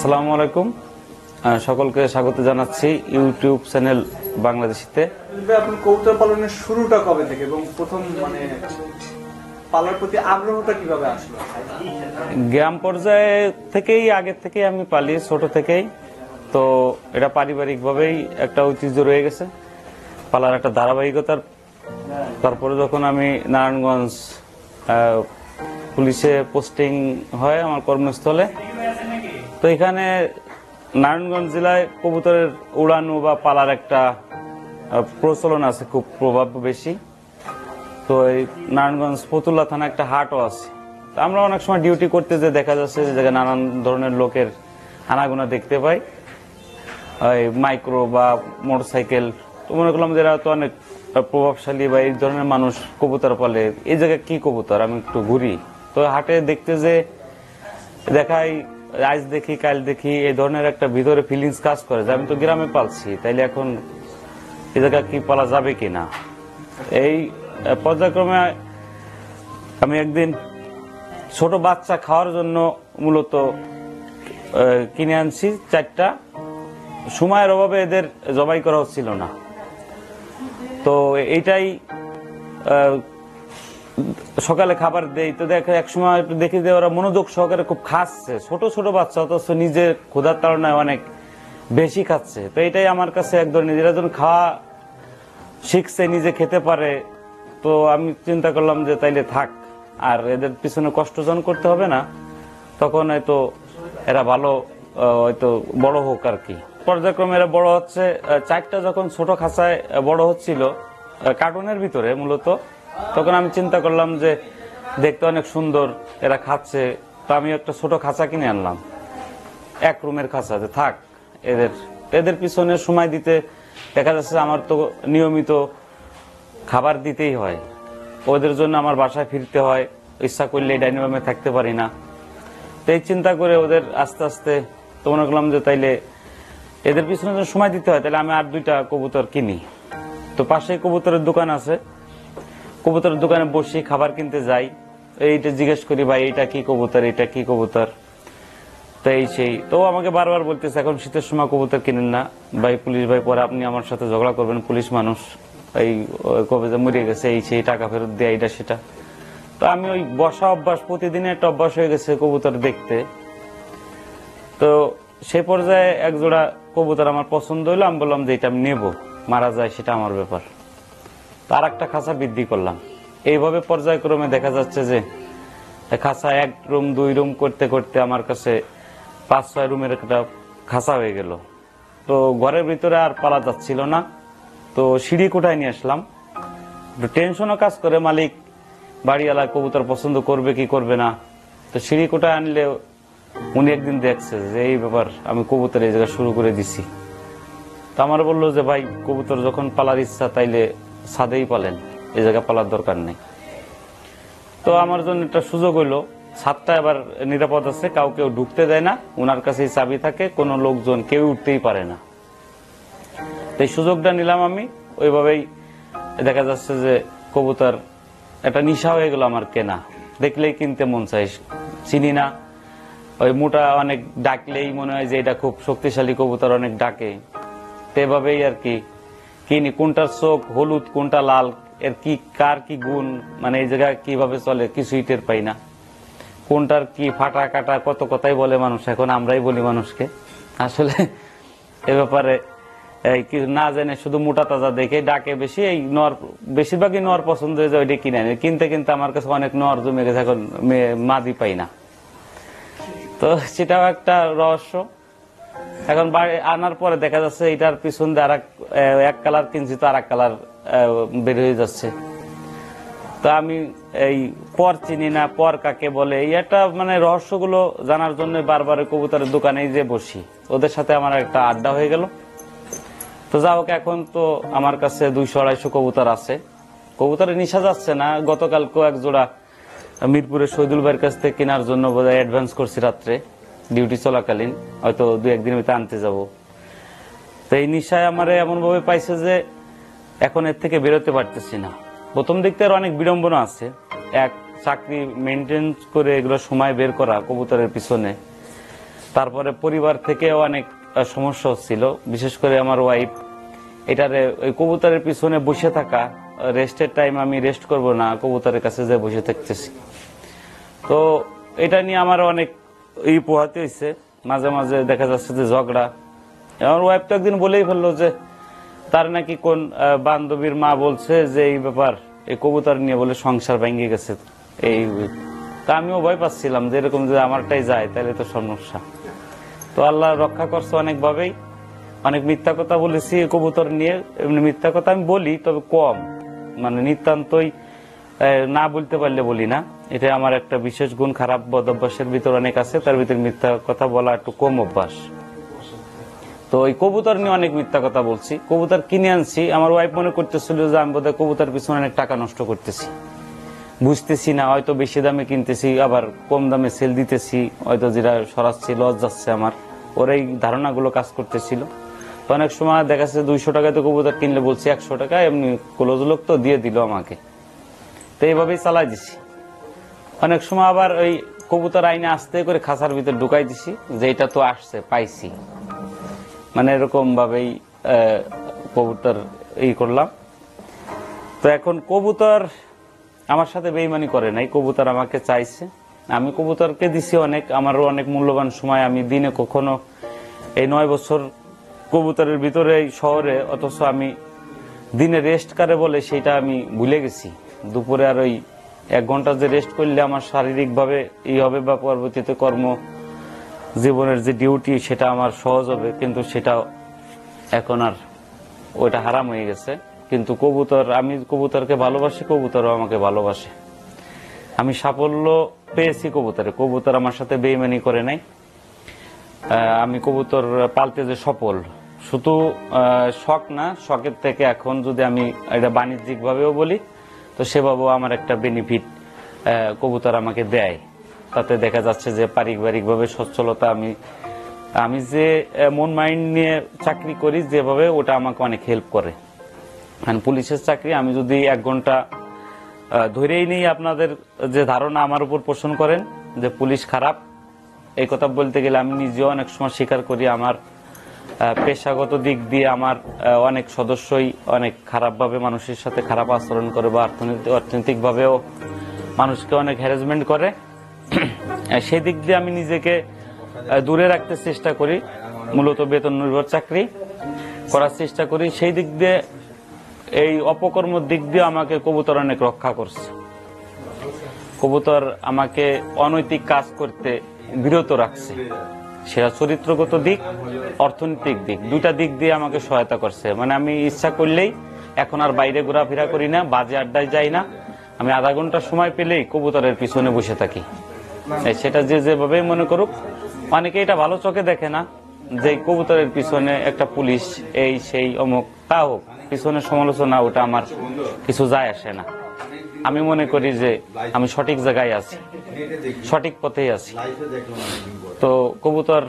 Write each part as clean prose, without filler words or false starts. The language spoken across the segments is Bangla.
আসসালামু আলাইকুম, সকলকে স্বাগত জানাচ্ছি ইউটিউব চ্যানেল বাংলাদেশিতে। আপনার কবুতর পালনের শুরুটা কবে থেকে এবং প্রথম পালার প্রতি আগ্রহটা কিভাবে আসলো? গ্রাম পর্যায়ে থেকেই, আগে থেকেই আমি পালি, ছোট থেকেই। তো এটা পারিবারিকভাবেই একটা ঐতিহ্য রয়ে গেছে, পালার একটা ধারাবাহিকতার। তারপরে যখন আমি নারায়ণগঞ্জ পুলিশে পোস্টিং হয় আমার কর্মস্থলে, তো এখানে নারায়ণগঞ্জ জেলায় কবুতরের উড়ানো বা পালার একটা প্রচলন আছে, খুব প্রভাব বেশি। তো এই নারায়ণগঞ্জ ফতুল্লা থানা একটা হাটও আছে। তো আমরা অনেক সময় ডিউটি করতে যে দেখা যাচ্ছে যে জায়গায় নানান ধরনের লোকের আনাগোনা দেখতে পাই, মাইক্রো বা মোটরসাইকেল। তো মনে করলাম যে এরা তো অনেক প্রভাবশালী বা এই ধরনের মানুষ কবুতর পালে, এই জায়গায় কি কবুতর, আমি একটু ঘুরি। তো হাটে দেখতে যে দেখাই, আজ দেখি কাল দেখি, এই ধরনের একটা ভিতরে ফিলিংস কাজ করে যে আমি তো গ্রামে পালছি, তাইলে এখন এই জায়গায় কি পালা যাবে কিনা। এই পর্যায়ক্রমে আমি একদিন ছোট বাচ্চা খাওয়ার জন্য মূলত কিনে আনছি 4টা। সময়ের অভাবে এদের জবাই করা হচ্ছিল না। তো এইটাই সকালে খাবার দেই, তো দেখে এক সময় একটু দেখি যে ওরা মনোযোগ সহকারে খুব খাচ্ছে, ছোট ছোট বাচ্চা, অথচ নিজের ক্ষুধার তাড়নায় অনেক বেশি খাচ্ছে। তো এটাই আমার কাছে এক ধরনের, এরা যখন খাওয়া শিখছে, নিজে খেতে পারে, তো আমি চিন্তা করলাম যে তাইলে থাক, আর এদের পিছনে কষ্টজন করতে হবে না। তখন হয়তো এরা ভালো হয়তো বড় হোক আর কি। পর্যায়ক্রমে এরা বড় হচ্ছে। 4টা যখন ছোট খাঁচায় বড় হচ্ছিল কার্টুনের ভিতরে মূলত, তখন আমি চিন্তা করলাম যে দেখতে অনেক সুন্দর, এরা খাচ্ছে। তো আমি একটা ছোট খাঁচা কিনে আনলাম, 1 রুমের খাঁচা, যে থাক এদের পিছনে সময় দিতে। দেখা যাচ্ছে আমার তো নিয়মিত খাবার দিতেই হয়, ওদের জন্য আমার বাসায় ফিরতে হয়, ইচ্ছা করলে ডাইনিং রুমে থাকতে পারি না। তো এই চিন্তা করে ওদের আস্তে আস্তে তো মনে করলাম যে তাইলে এদের পিছনে যদি সময় দিতে হয়, তাহলে আমি আর 2টা কবুতর কিনি। তো পাশেই কবুতরের দোকান আছে, কবুতরের দোকানে বসি, খাবার কিনতে যাই, এইটা জিজ্ঞেস করি, ভাই এটা কি কবুতর, এটা কি কবুতর। তো এই সেই, তো আমাকে বারবার বলতেছে এখন শীতের সময় কবুতর কিনেন না ভাই, পুলিশ ভাই পরে আপনি আমার সাথে ঝগড়া করবেন, পুলিশ মানুষ, এই কবে যে মরে গেছে, এই সেই টাকা ফেরত দেয়, এটা সেটা। তো আমি ওই বসা অভ্যাস, প্রতিদিনের একটা অভ্যাস হয়ে গেছে কবুতর দেখতে। তো সে পর্যায়ে এক জোড়া কবুতর আমার পছন্দ হইলো, আমি বললাম যে এটা আমি নেবো, মারা যায় সেটা আমার ব্যাপার। তার একটা খাঁচা বৃদ্ধি করলাম। এইভাবে পর্যায়ক্রমে দেখা যাচ্ছে যে খাঁচা 1 রুম 2 রুম করতে করতে আমার কাছে 5-6 রুমের একটা খাঁচা হয়ে গেল। তো ঘরের ভিতরে আর পালা যাচ্ছিল না, তো সিঁড়ি কোঠায় নিয়ে আসলাম। টেনশনও কাজ করে, মালিক বাড়িওয়ালা কবুতর পছন্দ করবে কি করবে না। তো সিঁড়ি কোঠায় আনলে উনি একদিন দেখছে যে এই ব্যাপার, আমি কবুতর এই জায়গায় শুরু করে দিছি। তো আমার বললো যে ভাই কবুতর যখন পালার ইচ্ছা, তাইলে ছাদেই পালেন, এই জায়গায় পালার দরকার নেই। তো আমার জন্য একটা সুযোগ হইলো, ছাদটা এবার নিরাপদ আছে, কাউকে ঢুকতে দেয় না, ওনার কাছেই চাবি থাকে, কোনো লোকজন কেউ উঠতেই পারে না। এই সুযোগটা নিলাম আমি। ওইভাবেই দেখা যাচ্ছে যে কবুতর একটা নেশা হয়ে গেল আমার কেনা, দেখলেই কিনতে মন চাই। চিনি না, ওই মোটা অনেক ডাকলেই মনে হয় যে এটা খুব শক্তিশালী কবুতর, অনেক ডাকে। তো এভাবেই আর কি কিনি, কোনটার চোখ হলুদ কোনটা লাল, এর কি কার কি গুণ, মানে এই জায়গায় কিভাবে চলে কিছুই টের পাই না। কোনটার কি ফাটা কাটা, কত কথাই বলে মানুষ, এখন আমরাই বলি মানুষকে। আসলে এ ব্যাপারে না জেনে শুধু মোটা তাজা দেখে ডাকে বেশি, এই নর বেশিরভাগই নর পছন্দ হয়ে যায়, ওইটা কিনে আনে। কিনতে কিনতে আমার কাছে অনেক নর জমে গেছে, এখন মাদি পাই না। তো সেটাও একটা রহস্য। এখন বাড়ি আনার পরে দেখা যাচ্ছে এটার পিছন দিয়ে এক কালার কিনছি, তো 2 কালার বের হয়ে যাচ্ছে। তো আমি এই পর চিনি না, পর কাকে বলে, এই একটা মানে রহস্যগুলো জানার জন্য বারবার কবুতরের দোকানেই যে বসি, ওদের সাথে আমার একটা আড্ডা হয়ে গেল। তো যা হোক, এখন তো আমার কাছে 200-250 কবুতর আছে। কবুতরের নিশা যাচ্ছে না। গতকালকেও 1 জোড়া মিরপুরের শহীদুল ভাইয়ের কাছ থেকে কেনার জন্য বোধহয় অ্যাডভান্স করছি, রাত্রে ডিউটি চলাকালীন, হয়তো 2-1 দিনের ভিতরে আনতে যাব। তো এই নিশায় আমার এমন ভাবে পাইছে যে এখন এর থেকে বেরোতে পারতেছি না। প্রথম দিক থেকে অনেক বিড়ম্বনা আছে, এক চাকরি মেনটেন করে এগুলো সময় বের করা কবুতরের পিছনে, তারপরে পরিবার থেকে অনেক সমস্যা হচ্ছিল, বিশেষ করে আমার ওয়াইফ এটারে ওই কবুতরের পিছনে বসে থাকা, রেস্টের টাইম আমি রেস্ট করব না, কবুতরের কাছে যে বসে থাকতেছি। তো এটা নিয়ে আমার অনেক পোহাতে হয়েছে, মাঝে মাঝে দেখা যাচ্ছে যে ঝগড়া। আমার ওয়াইফ তো একদিন বলেই ফেললো যে তার নাকি কোন বান্ধবীর মা বলছে যে এই ব্যাপার, এই কবুতর নিয়ে বলে সংসার ভেঙে গেছে। এই তা আমিও ভয় পাচ্ছিলাম যে এরকম যদি আমারটাই যায় তাহলে তো সমস্যা। তো আল্লাহ রক্ষা করছে অনেকভাবেই। অনেক মিথ্যা কথা বলেছি কবুতর নিয়ে, এমনি মিথ্যা কথা আমি বলি তবে কম, মানে নিতান্তই না বলতে পারলে বলি না। এটা আমার একটা বিশেষ গুণ, খারাপ বদ অভ্যাসের ভিতর অনেক আছে, তার ভিতরে মিথ্যা কথা বলা একটু কম অভ্যাস। তো এই কবুতর নিয়ে অনেক মিথ্যা কথা বলছি। কবুতর কিনে আনছি, আমার ওয়াইফ মনে করতেছিল যে আমি বোধহয় কবুতর পিছনে অনেক টাকা নষ্ট করতেছি, বুঝতেছি না, হয়তো বেশি দামে কিনতেছি আবার কম দামে সেল দিতেছি, হয়তো যেটা সরাচ্ছি লস যাচ্ছে আমার, ওর এই ধারণাগুলো কাজ করতেছিল। তো অনেক সময় দেখা যাচ্ছে 200 টাকায় তো কবুতর কিনলে বলছি 100 টাকা, এমনি ক্লোজ লোক তো দিয়ে দিল আমাকে, তো এইভাবেই চালাই দিছি। অনেক সময় আবার ওই কবুতর আইনে আস্তে করে খাঁচার ভিতর ঢুকাই দিছি যে এটা তো আসছে পাইছি, মানে এরকম ভাবেই কবুতর করলাম। তো এখন কবুতর আমার সাথে বেইমানি করে নাই, কবুতর আমাকে চাইছে, আমি কবুতরকে দিছি অনেক, আমারও অনেক মূল্যবান সময়। আমি দিনে কখনো এই 9 বছর কবুতরের ভিতরে এই শহরে, অথচ আমি দিনে রেস্ট কারে বলে সেটা আমি ভুলে গেছি। দুপুরে আর ওই 1 ঘন্টা যে রেস্ট করলে আমার শারীরিক ভাবে হবে বা পরবর্তীতে কর্ম জীবনের যে ডিউটি সেটা আমার সহজ হবে, কিন্তু সেটা এখন আর ওইটা হারাম হয়ে গেছে। কিন্তু কবুতর, আমি কবুতরকে ভালোবাসি, কবুতরও আমাকে ভালোবাসে। আমি সাফল্য পেয়েছি কবুতরে, কবুতর আমার সাথে বেইমানি করে নাই। আমি কবুতর পালতে যে সফল, শুধু শখ না, শখের থেকে এখন যদি আমি এটা বাণিজ্যিক ভাবেও বলি তো সেভাবেও আমার একটা বেনিফিট কবুতর আমাকে দেয়। তাতে দেখা যাচ্ছে যে পারিবারিক ভাবে সচ্ছলতা, আমি যে মন মাইন্ড নিয়ে চাকরি করি যেভাবে, ওটা আমাকে অনেক হেল্প করে। পুলিশের চাকরি আমি যদি 1 ঘন্টা ধরেই নেই, আপনাদের যে ধারণা আমার উপর পোষণ করেন যে পুলিশ খারাপ, এই কথা বলতে গেলে আমি নিজেও অনেক সময় স্বীকার করি আমার পেশাগত দিক দিয়ে আমার অনেক সদস্যই অনেক খারাপভাবে মানুষের সাথে খারাপ আচরণ করে, বা অর্থনৈতিক ভাবেও মানুষকে অনেক হ্যারাসমেন্ট করে। সেই দিক দিয়ে আমি নিজেকে দূরে রাখতে চেষ্টা করি, মূলত বেতন নির্ভর চাকরি করার চেষ্টা করি। সেই দিক দিয়ে এই অপকর্মের দিক দিয়ে আমাকে কবুতর অনেক রক্ষা করছে। কবুতর আমাকে অনৈতিক কাজ করতে বিরত রাখছে, সেটা চরিত্রগত দিক, অর্থনৈতিক দিক, 2টা দিক দিয়ে আমাকে সহায়তা করছে। মানে আমি ইচ্ছা করলেই এখন আর বাইরে ঘোরাফেরা করি না, বাজে আড্ডায় যাই না, আমি আধা ঘন্টা সময় পেলেই কবুতরের পিছনে বসে থাকি। সেটা যে যেভাবে মনে করুক, অনেকে এটা ভালো চোখে দেখে না যে কবুতরের পিছনে একটা পুলিশ এই সেই অমুক, তা হোক, পিছনে সমালোচনা, ওটা আমার কিছু যায় আসে না। আমি মনে করি যে আমি সঠিক জায়গায় আছি, সঠিক পথেই আছি। তো কবুতর,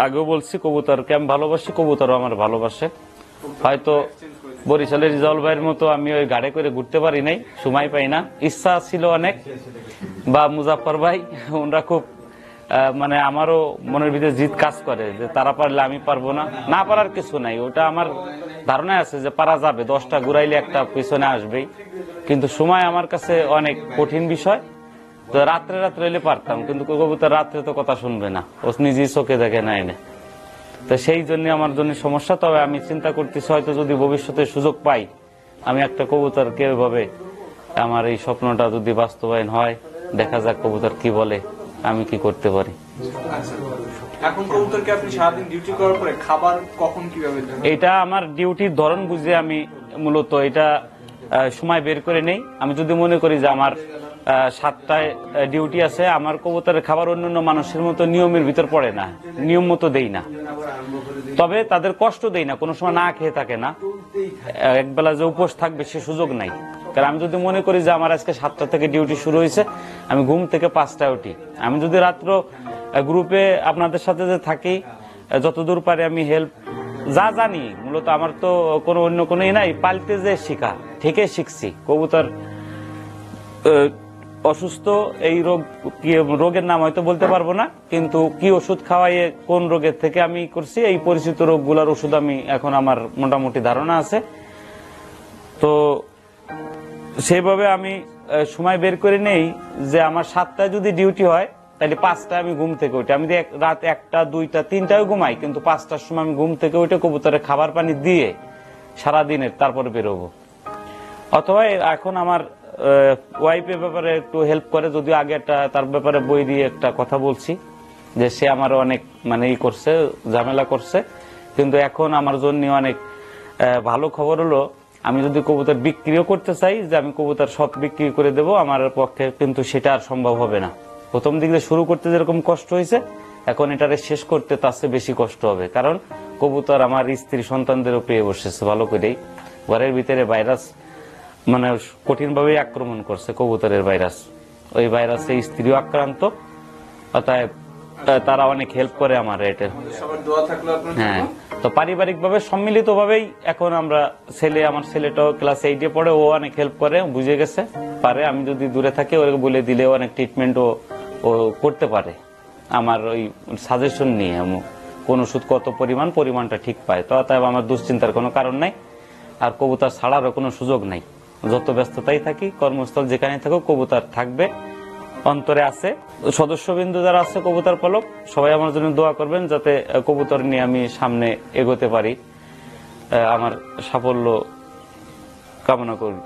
আগেও বলছি, কবুতরকে আমি ভালোবাসি, কবুতরও আমার ভালোবাসে। হয়তো বরিশালের রিজাউল ভাইয়ের মতো আমি ওই গাড়ি করে ঘুরতে পারি নাই, সময় পাই না, ইচ্ছা ছিল অনেক, বা মুজাফর ভাই, ওনারা খুব মানে আমারও মনের ভিতরে জিদ কাজ করে যে তারা পারলে আমি পারবো না, না পারার কিছু নাই, ওটা আমার ধারণায় আছে যে পারা যাবে, 10টা ঘুরাইলে একটা পিছনে আসবেই, কিন্তু সময় আমার কাছে অনেক কঠিন বিষয়। তো রাত্রে হলে পারতাম, কিন্তু কবুতর রাত্রে তো কথা শুনবে না, ও নিজেই চোখে দেখে না এনে, তো সেই জন্য আমার জন্য সমস্যা। তবে আমি চিন্তা করতেছি হয়তো যদি ভবিষ্যতে সুযোগ পাই, আমি একটা কবুতরকে ওইভাবে, আমার এই স্বপ্নটা যদি বাস্তবায়ন হয়, দেখা যাক কবুতর কি বলে, আমি কি করতে পারি। এখন কবুতরকে আপনি সারাদিন ডিউটি করার পরে খাবার কখন কিভাবে দেন? এটা আমার ডিউটির ধরন বুঝে আমি মূলত এটা সময় বের করে নেই। আমি যদি মনে করি যে আমার 7টায় ডিউটি আছে, আমার কবুতরের খাবার অন্যান্য মানুষের মতো নিয়মের ভিতর পড়ে না, নিয়ম মতো দেই না, তবে তাদের কষ্ট দেই না, কোনো সময় না খেয়ে থাকে না, একবেলা যে উপোস থাকবে সে সুযোগ নাই। কারণ আমি যদি মনে করি যে আমার আজকে 7টা থেকে ডিউটি শুরু হয়েছে, আমি ঘুম থেকে 5টায় উঠি, আমি যদি রাত্র গ্রুপে আপনাদের সাথে যে থাকি, যতদূর পারে আমি হেল্প যা জানি, মূলত আমার তো কোনো অন্য কোনো নাই, পালতে যে শিখা থেকে শিখছি। কবুতর অসুস্থ, এই রোগ কি রোগের নাম হয়তো বলতে পারবো না, কিন্তু কি ওষুধ খাওয়াইয়ে কোন রোগের থেকে আমি করছি এই পরিচিত রোগগুলোর ওষুধ আমি এখন আমার মোটামুটি ধারণা আছে। তো সেইভাবে আমি সময় বের করে নেই যে আমার 7টায় যদি ডিউটি হয় তাহলে 5টায় আমি ঘুম থেকে উঠি। আমি রাত 1টা 2টা 3টায় ঘুমাই, কিন্তু 5টার সময় আমি ঘুম থেকে উঠে কবুতরের খাবার পানি দিয়ে সারাদিনের তারপরে বেরোবো। অথবা এখন আমার ওয়াইফের ব্যাপারে একটু হেল্প করে, যদিও আগে একটা তার ব্যাপারে বই দিয়ে একটা কথা বলছি যে সে আমার অনেক মানে ই করছে, ঝামেলা করছে, কিন্তু এখন আমার জন্য অনেক ভালো খবর হলো আমি যদি কবুতর বিক্রিও করতে চাই যে আমি কবুতর সব বিক্রি করে দেব, আমার পক্ষে কিন্তু সেটা আর সম্ভব হবে না। প্রথম দিকে শুরু করতে যেরকম কষ্ট হয়েছে, এখন এটারে শেষ করতে তার চেয়ে বেশি কষ্ট হবে, কারণ কবুতর আমার স্ত্রী সন্তানদেরও পেয়ে বসেছে ভালো করেই। ঘরের ভিতরে ভাইরাস মানে কঠিন ভাবে আক্রমণ করছে, কবুতরের ভাইরাস, ওই ভাইরাসে স্ত্রীও আক্রান্ত, অতএব তারা অনেক হেল্প করে আমার এটা। সবার দোয়া থাকলো আপনার জন্য। হ্যাঁ, তো পারিবারিক ভাবে সম্মিলিত ভাবেই এখন আমরা আমার ছেলেটাও ক্লাস 8-এ পড়ে, ও অনেক হেল্প করে, বুঝে গেছে পারে। আমি যদি দূরে থাকি ওকে বলে দিলে অনেক ট্রিটমেন্ট ও করতে পারে আমার ওই সাজেশন নিয়ে, কোন ওষুধ কত পরিমাণটা ঠিক পায়। তো অতএব আমার দুশ্চিন্তার কোনো কারণ নাই, আর কবুতর ছাড়ারও কোনো সুযোগ নাই। যত ব্যস্ততাই থাকি, কর্মস্থল যেখানে থাকুক, কবুতর থাকবে, অন্তরে আছে। সদস্যবৃন্দ যারা আছে কবুতর পালক, সবাই আমার জন্য দোয়া করবেন যাতে কবুতর নিয়ে আমি সামনে এগোতে পারি, আমার সাফল্য কামনা করি।